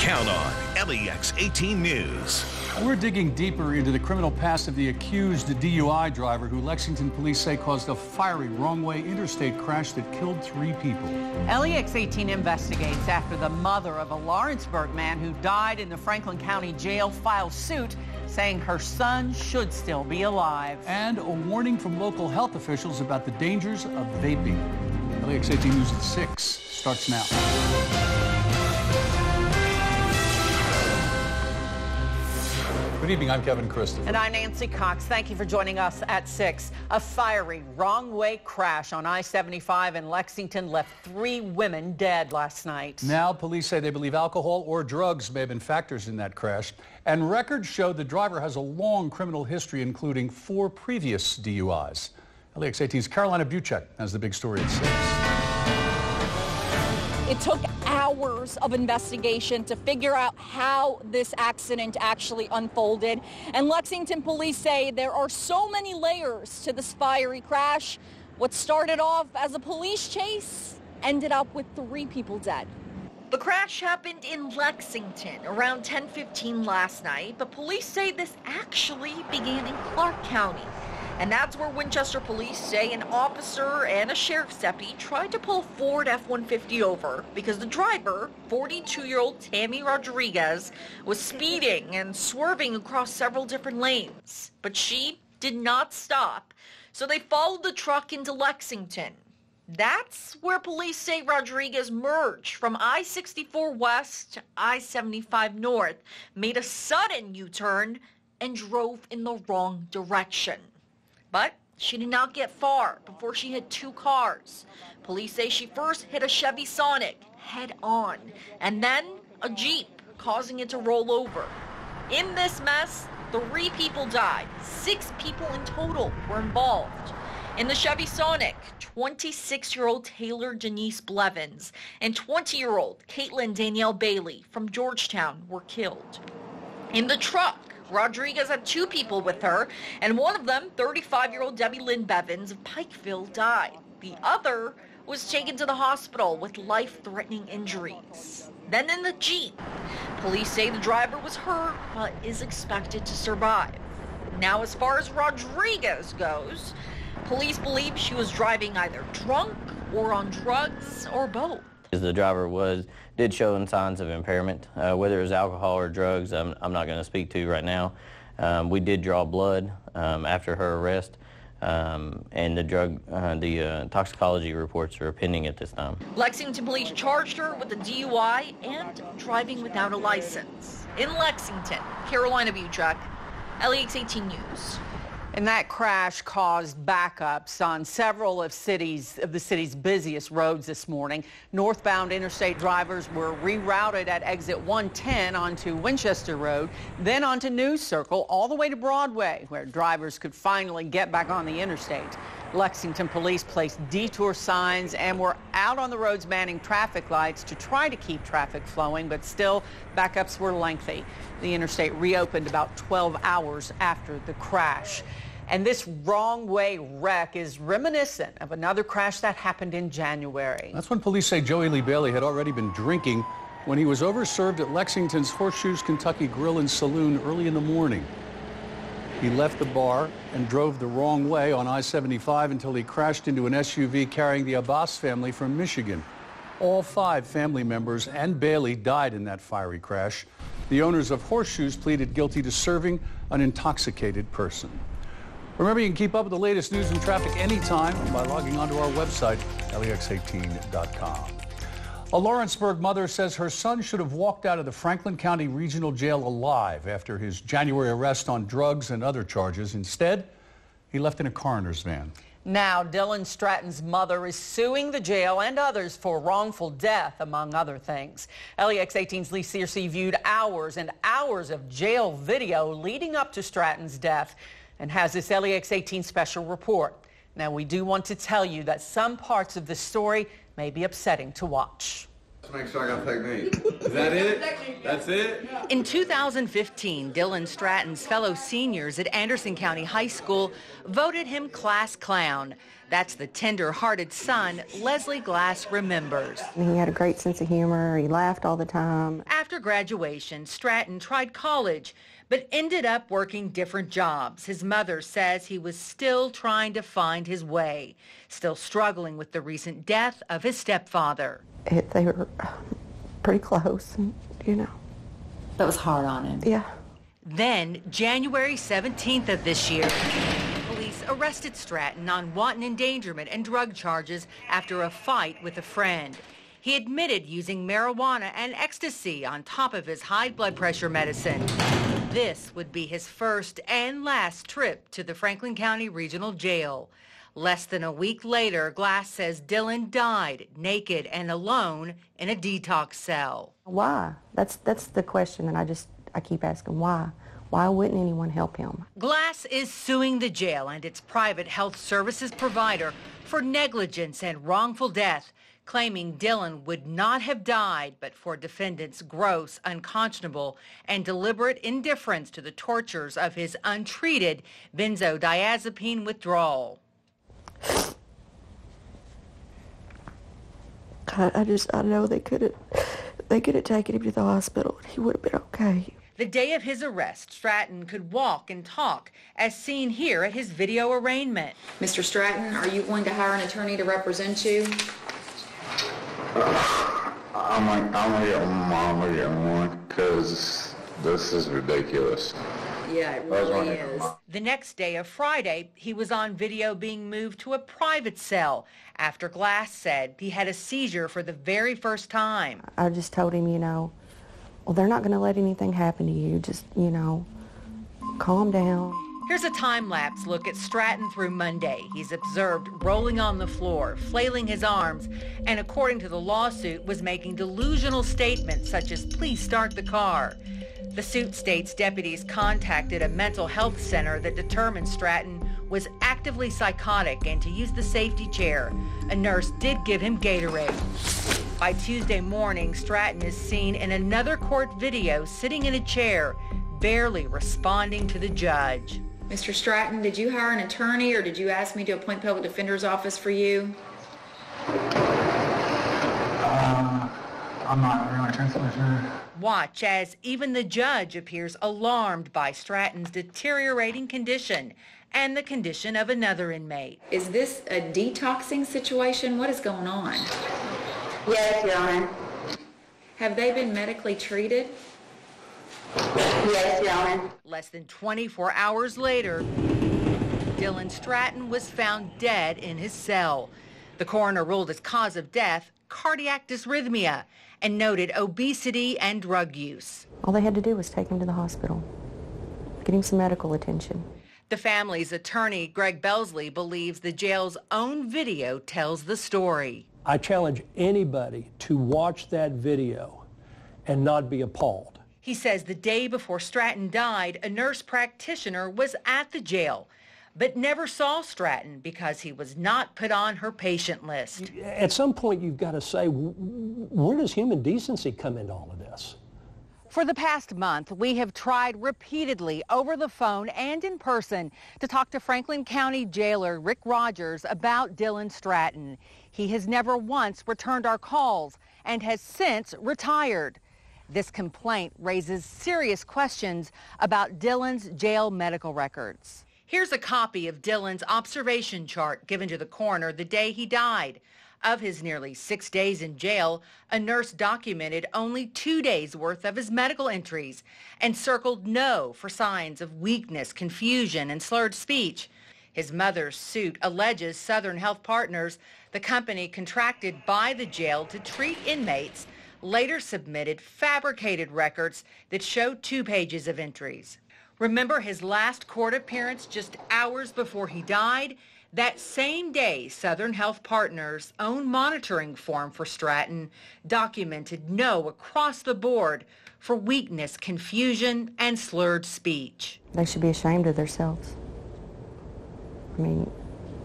Count on LEX18 News. We're digging deeper into the criminal past of the accused DUI driver who Lexington police say caused a fiery wrong-way interstate crash that killed 3 people. LEX18 investigates after the mother of a Lawrenceburg man who died in the Franklin County jail filed suit saying her son should still be alive. And a warning from local health officials about the dangers of vaping. LEX18 News at 6 starts now. Good evening, I'm Kevin Christopher. And I'm Nancy Cox. Thank you for joining us at 6. A fiery wrong-way crash on I-75 in Lexington left 3 women dead last night. Now police say they believe alcohol or drugs may have been factors in that crash. And records show the driver has a long criminal history, including 4 previous DUIs. LEX18's Carolina Buchek has the big story at 6. It took hours of investigation to figure out how this accident actually unfolded. And Lexington police say there are so many layers to this fiery crash. What started off as a police chase ended up with 3 people dead. The crash happened in Lexington around 10:15 last night, but police say this actually began in Clark County. And that's where Winchester police say an officer and a sheriff's deputy tried to pull a Ford F-150 over because the driver, 42-year-old Tammy Rodriguez, was speeding and swerving across several different lanes. But she did not stop, so they followed the truck into Lexington. That's where police say Rodriguez merged from I-64 west to I-75 north, made a sudden U-turn, and drove in the wrong direction. But she did not get far before she hit 2 cars. Police say she first hit a Chevy Sonic head on, and then a Jeep, causing it to roll over. In this mess, 3 people died. 6 people in total were involved. In the Chevy Sonic, 26-year-old Taylor Denise Blevins and 20-year-old Caitlin Danielle Bailey from Georgetown were killed. In the truck, Rodriguez had 2 people with her, and one of them, 35-year-old Debbie Lynn Bevins of Pikeville, died. The other was taken to the hospital with life-threatening injuries. Then in the Jeep, police say the driver was hurt but is expected to survive. Now, as far as Rodriguez goes, police believe she was driving either drunk or on drugs or both. The driver did show signs of impairment. Whether it was alcohol or drugs, I'm not going to speak to right now. We did draw blood after her arrest, and the toxicology reports are pending at this time. Lexington police charged her with a DUI and driving without a license. In Lexington, Carolina Buchek, LEX18 News. And that crash caused backups on several of the city's busiest roads this morning. Northbound interstate drivers were rerouted at exit 110 onto Winchester Road, then onto News Circle, all the way to Broadway, where drivers could finally get back on the interstate. Lexington police placed detour signs and were out on the roads manning traffic lights to try to keep traffic flowing, but still backups were lengthy. The interstate reopened about 12 hours after the crash. And this wrong-way wreck is reminiscent of another crash that happened in January. That's when police say Joey Lee Bailey had already been drinking when he was overserved at Lexington's Horseshoes Kentucky Grill and Saloon early in the morning. He left the bar and drove the wrong way on I-75 until he crashed into an SUV carrying the Abbas family from Michigan. All 5 family members and Bailey died in that fiery crash. The owners of Horseshoes pleaded guilty to serving an intoxicated person. Remember, you can keep up with the latest news and traffic anytime by logging onto our website, LEX18.com. A Lawrenceburg mother says her son should have walked out of the Franklin County Regional Jail alive after his January arrest on drugs and other charges. Instead, he left in a coroner's van. Now, Dylan Stratton's mother is suing the jail and others for wrongful death, among other things. LEX18's Lee Searcy viewed hours and hours of jail video leading up to Stratton's death and has this LEX18 special report. Now, we do want to tell you that some parts of the story may be upsetting to watch. Let's make sure I got technique. Is that it? That's it? In 2015, Dylan Stratton's fellow seniors at Anderson County High School voted him class clown. That's the tender-hearted son Leslie Glass remembers. He had a great sense of humor. He laughed all the time. After After graduation, Stratton tried college, but ended up working different jobs. His mother says he was still trying to find his way, still struggling with the recent death of his stepfather. They were pretty close, and, you know. That was hard on him. Yeah. Then, January 17th of this year, police arrested Stratton on wanton endangerment and drug charges after a fight with a friend. He admitted using marijuana and ecstasy on top of his high blood pressure medicine. This would be his first and last trip to the Franklin County Regional Jail. Less than a week later, Glass says Dylan died naked and alone in a detox cell. Why? That's the question that I keep asking. Why? Why wouldn't anyone help him? Glass is suing the jail and its private health services provider for negligence and wrongful death, claiming Dylan would not have died but for defendants' gross, unconscionable, and deliberate indifference to the tortures of his untreated benzodiazepine withdrawal. I know they could have taken him to the hospital. He would have been okay. The day of his arrest, Stratton could walk and talk, as seen here at his video arraignment. Mr. Stratton, are you going to hire an attorney to represent you? I'm gonna get one because this is ridiculous. Yeah, it really is. The next day of Friday, he was on video being moved to a private cell after Glass said he had a seizure for the very first time. I just told him, well, they're not going to let anything happen to you. Just, calm down. Here's a time-lapse look at Stratton through Monday. He's observed rolling on the floor, flailing his arms, and according to the lawsuit, was making delusional statements such as, "Please start the car." The suit states deputies contacted a mental health center that determined Stratton was actively psychotic and to use the safety chair. A nurse did give him Gatorade. By Tuesday morning, Stratton is seen in another court video sitting in a chair, barely responding to the judge. Mr. Stratton, did you hire an attorney or did you ask me to appoint public defender's office for you? I'm not really truthfully sure. Watch as even the judge appears alarmed by Stratton's deteriorating condition and the condition of another inmate. Is this a detoxing situation? What is going on? Yes, Your Honor. Have they been medically treated? Yes, Your Honor. Less than 24 hours later, Dylan Stratton was found dead in his cell. The coroner ruled as cause of death cardiac dysrhythmia and noted obesity and drug use. All they had to do was take him to the hospital, get him some medical attention. The family's attorney, Greg Belsley, believes the jail's own video tells the story. I challenge anybody to watch that video and not be appalled. He says the day before Stratton died, a nurse practitioner was at the jail, but never saw Stratton because he was not put on her patient list. At some point, you've got to say, where does human decency come into all of this? For the past month, we have tried repeatedly over the phone and in person to talk to Franklin County jailer Rick Rogers about Dylan Stratton. He has never once returned our calls and has since retired. This complaint raises serious questions about Dylan's jail medical records. Here's a copy of Dylan's observation chart given to the coroner the day he died. Of his nearly 6 days in jail, a nurse documented only 2 days' worth of his medical entries and circled no for signs of weakness, confusion, and slurred speech. His mother's suit alleges Southern Health Partners, the company contracted by the jail to treat inmates, later submitted fabricated records that showed 2 pages of entries. Remember his last court appearance just hours before he died? That same day, Southern Health Partners' own monitoring form for Stratton documented no across the board for weakness, confusion, and slurred speech. They should be ashamed of themselves. I mean,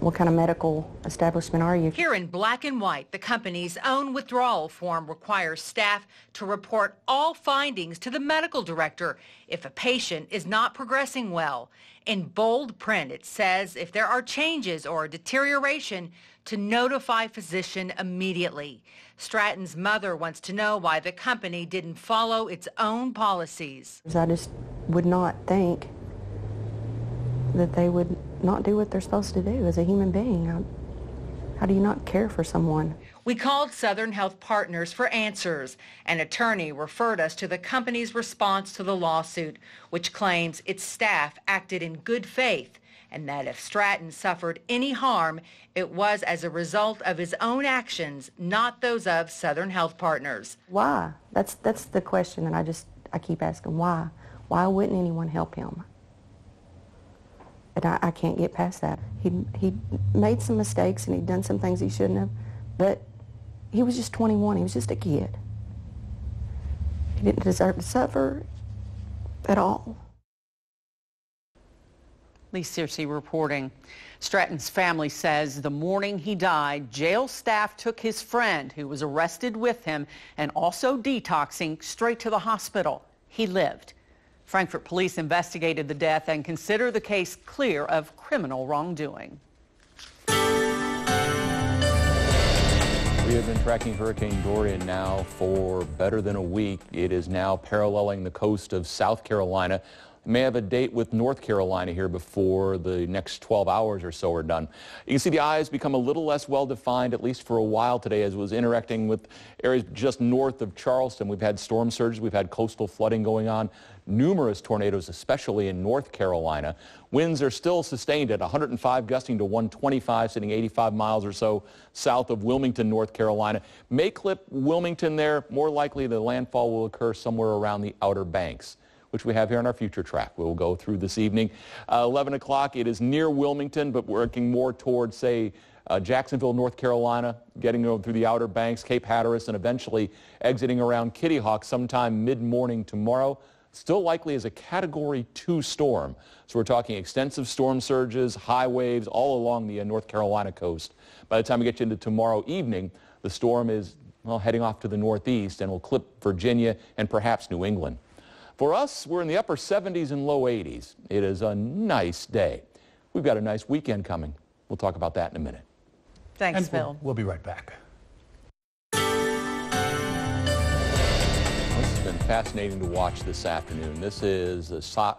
what kind of medical establishment are you? Here in black and white, the company's own withdrawal form requires staff to report all findings to the medical director if a patient is not progressing well. In bold print, it says if there are changes or deterioration, to notify physician immediately. Stratton's mother wants to know why the company didn't follow its own policies. I just would not think that they would not do what they're supposed to do as a human being. How do you not care for someone? We called Southern Health Partners for answers. An attorney referred us to the company's response to the lawsuit, which claims its staff acted in good faith and that if Stratton suffered any harm, it was as a result of his own actions, not those of Southern Health Partners. Why? That's the question that I keep asking. Why? Why wouldn't anyone help him? And I can't get past that. He made some mistakes and he'd done some things he shouldn't have, but he was just 21. He was just a kid. He didn't deserve to suffer at all. Lee Searcy reporting. Stratton's family says the morning he died, jail staff took his friend, who was arrested with him and also detoxing, straight to the hospital. He lived. Frankfort police investigated the death and consider the case clear of criminal wrongdoing. We have been tracking Hurricane Dorian now for better than a week. It is now paralleling the coast of South Carolina. May have a date with North Carolina here before the next 12 hours or so are done. You can see the eye has become a little less well-defined, at least for a while today, as it was interacting with areas just north of Charleston. We've had storm surges, we've had coastal flooding going on, numerous tornadoes, especially in North Carolina. Winds are still sustained at 105, gusting to 125, sitting 85 miles or so south of Wilmington, North Carolina. May clip Wilmington there. More likely the landfall will occur somewhere around the Outer Banks, which we have here on our future track. We will go through this evening. 11 o'clock, it is near Wilmington, but working more towards, say, Jacksonville, North Carolina, getting through the Outer Banks, Cape Hatteras, and eventually exiting around Kitty Hawk sometime mid-morning tomorrow. Still likely as a Category 2 storm. So we're talking extensive storm surges, high waves all along the North Carolina coast. By the time we get you into tomorrow evening, the storm is heading off to the northeast and will clip Virginia and perhaps New England. For us, we're in the upper 70s and low 80s. It is a nice day. We've got a nice weekend coming. We'll talk about that in a minute. Thanks, Phil. We'll be right back. This has been fascinating to watch this afternoon. This is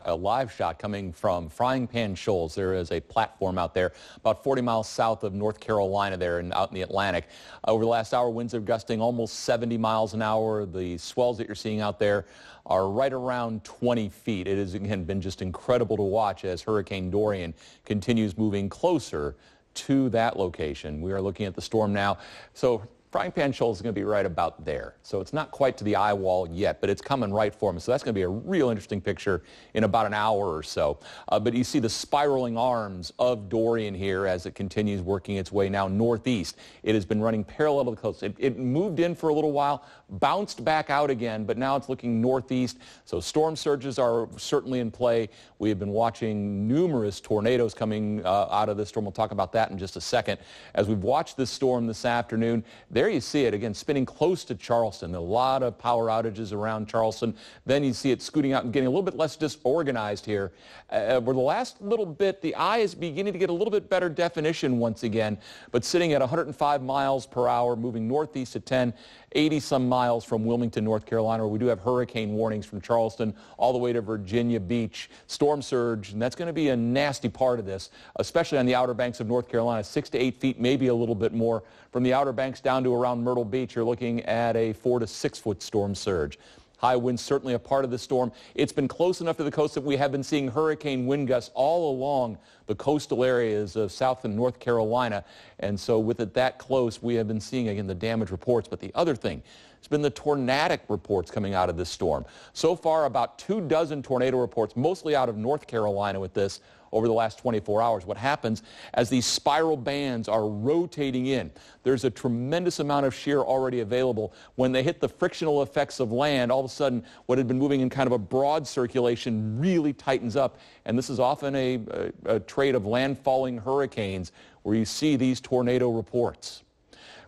a live shot coming from Frying Pan Shoals. There is a platform out there about 40 miles south of North Carolina there and out in the Atlantic. Over the last hour, winds are gusting almost 70 miles an hour. The swells that you're seeing out there are right around 20 feet. It has, again, been just incredible to watch as Hurricane Dorian continues moving closer to that location. We are looking at the storm now. So Frying Pan Shoals is going to be right about there. So it's not quite to the eye wall yet, but it's coming right for me. So that's going to be a real interesting picture in about an hour or so. But you see the spiraling arms of Dorian here as it continues working its way now northeast. It has been running parallel to the coast. It moved in for a little while, bounced back out again, but now it's looking northeast. So storm surges are certainly in play. We have been watching numerous tornadoes coming out of this storm. We'll talk about that in just a second. As we've watched this storm this afternoon, there you see it, again, spinning close to Charleston. A lot of power outages around Charleston. Then you see it scooting out and getting a little bit less disorganized here. For the last little bit, the eye is beginning to get a little bit better definition once again, but sitting at 105 miles per hour, moving northeast at 10, 80-some miles from Wilmington, North Carolina, where we do have hurricane warnings from Charleston all the way to Virginia Beach. Storm surge, and that's going to be a nasty part of this, especially on the Outer Banks of North Carolina, 6 to 8 feet, maybe a little bit more. From the Outer Banks down to around Myrtle Beach, you're looking at a 4 to 6 foot storm surge. High winds certainly a part of the storm. It's been close enough to the coast that we have been seeing hurricane wind gusts all along the coastal areas of South and North Carolina. And so with it that close, we have been seeing, again, the damage reports. But the other thing has been the tornadic reports coming out of this storm. So far, about 24 tornado reports, mostly out of North Carolina with this. over the last 24 hours. What happens as these spiral bands are rotating in, there's a tremendous amount of shear already available. When they hit the frictional effects of land, all of a sudden what had been moving in kind of a broad circulation really tightens up, and this is often a trait of landfalling hurricanes where you see these tornado reports.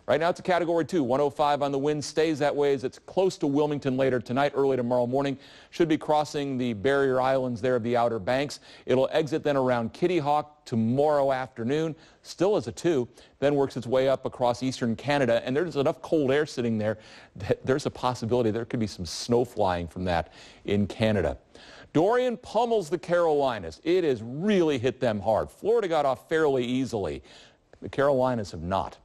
Right now it's a Category 2, 105 on the wind, stays that way as it's close to Wilmington later tonight, early tomorrow morning. Should be crossing the barrier islands there of the Outer Banks. It'll exit then around Kitty Hawk tomorrow afternoon, still as a 2, then works its way up across eastern Canada, and there's enough cold air sitting there that there's a possibility there could be some snow flying from that in Canada. Dorian pummels the Carolinas. It has really hit them hard. Florida got off fairly easily. The Carolinas have not.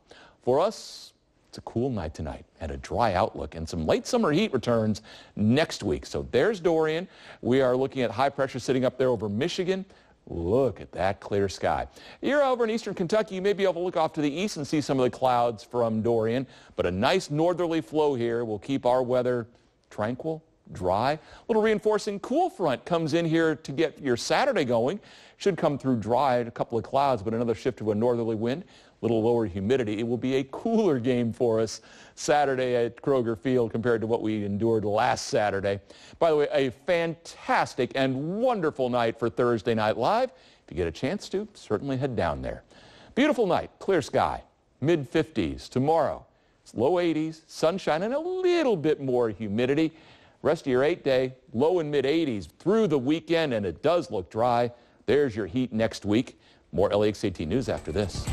For us, it's a cool night tonight and a dry outlook, and some late summer heat returns next week. So there's Dorian. We are looking at high pressure sitting up there over Michigan. Look at that clear sky. You're over in eastern Kentucky. You may be able to look off to the east and see some of the clouds from Dorian, but a nice northerly flow here will keep our weather tranquil, dry. A little reinforcing cool front comes in here to get your Saturday going. Should come through dry, a couple of clouds, but another shift to a northerly wind. Little lower humidity. It will be a cooler game for us Saturday at Kroger Field compared to what we endured last Saturday. By the way, a fantastic and wonderful night for Thursday Night Live. If you get a chance to, certainly head down there. Beautiful night, clear sky, mid-50s. Tomorrow, it's low 80s, sunshine, and a little bit more humidity. Rest of your 8-day, low and mid-80s through the weekend, and it does look dry. There's your heat next week. More LEX18 news after this.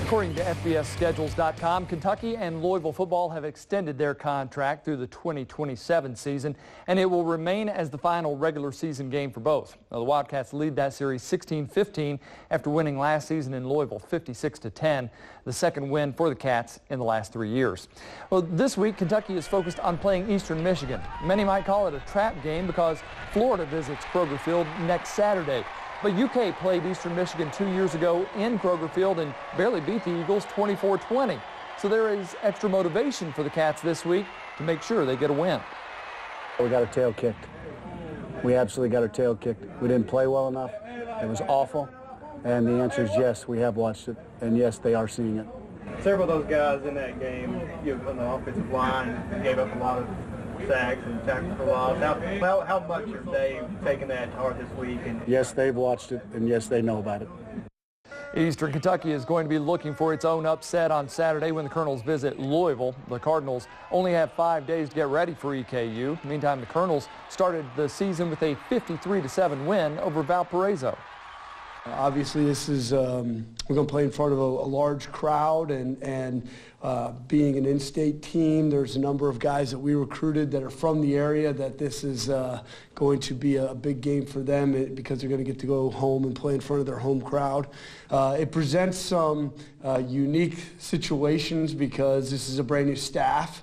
According to FBSschedules.com, Kentucky and Louisville football have extended their contract through the 2027 season, and it will remain as the final regular season game for both. Now, the Wildcats lead that series 16-15 after winning last season in Louisville 56-10, the second win for the Cats in the last 3 years. Well, this week, Kentucky is focused on playing Eastern Michigan. Many might call it a trap game because Florida visits Kroger Field next Saturday. But UK played Eastern Michigan 2 years ago in Kroger Field and barely beat the Eagles 24-20. So there is extra motivation for the Cats this week to make sure they get a win. We got our tail kicked. We absolutely got our tail kicked. We didn't play well enough. It was awful. And the answer is yes, we have watched it. And yes, they are seeing it. Several of those guys in that game, on the offensive line, gave up a lot of sacks and tackles for loss. How much have they taken that to heart this week? And yes, they've watched it, and yes, they know about it. Eastern Kentucky is going to be looking for its own upset on Saturday when the Colonels visit Louisville. The Cardinals only have 5 days to get ready for EKU. Meantime, the Colonels started the season with a 53-7 win over Valparaiso. Obviously, this is we're going to play in front of a large crowd, and being an in-state team, there's a number of guys that we recruited that are from the area that this is going to be a big game for them because they're going to get to go home and play in front of their home crowd. It presents some unique situations because this is a brand new staff.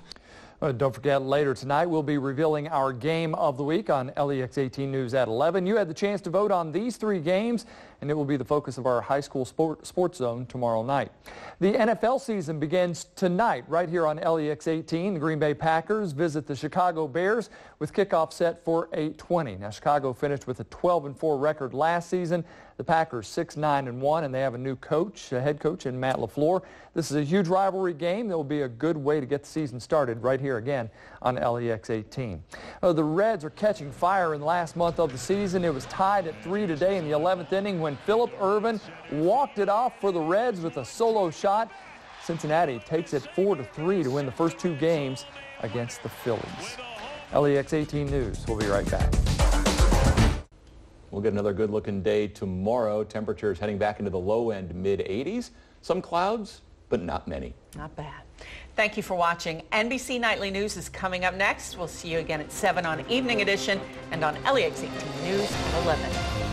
Don't forget, later tonight we'll be revealing our game of the week on LEX18 News at 11. You had the chance to vote on these 3 games, and it will be the focus of our high school sports zone tomorrow night. The NFL season begins tonight right here on LEX18. The Green Bay Packers visit the Chicago Bears with kickoff set for 8:20. Now, Chicago finished with a 12-4 record last season. The Packers 6-9-1, and they have a new coach, a head coach in Matt LaFleur. This is a huge rivalry game that will be a good way to get the season started right here again on LEX18. The Reds are catching fire in the last month of the season. It was tied at 3 today in the 11th inning when Phillip Ervin walked it off for the Reds with a solo shot. Cincinnati takes it 4-3 to win the first 2 games against the Phillies. LEX18 News. We'll be right back. We'll get another good-looking day tomorrow. Temperatures heading back into the low-end mid-80s. Some clouds, but not many. Not bad. Thank you for watching. NBC Nightly News is coming up next. We'll see you again at 7 on Evening Edition and on LEX18 News at 11.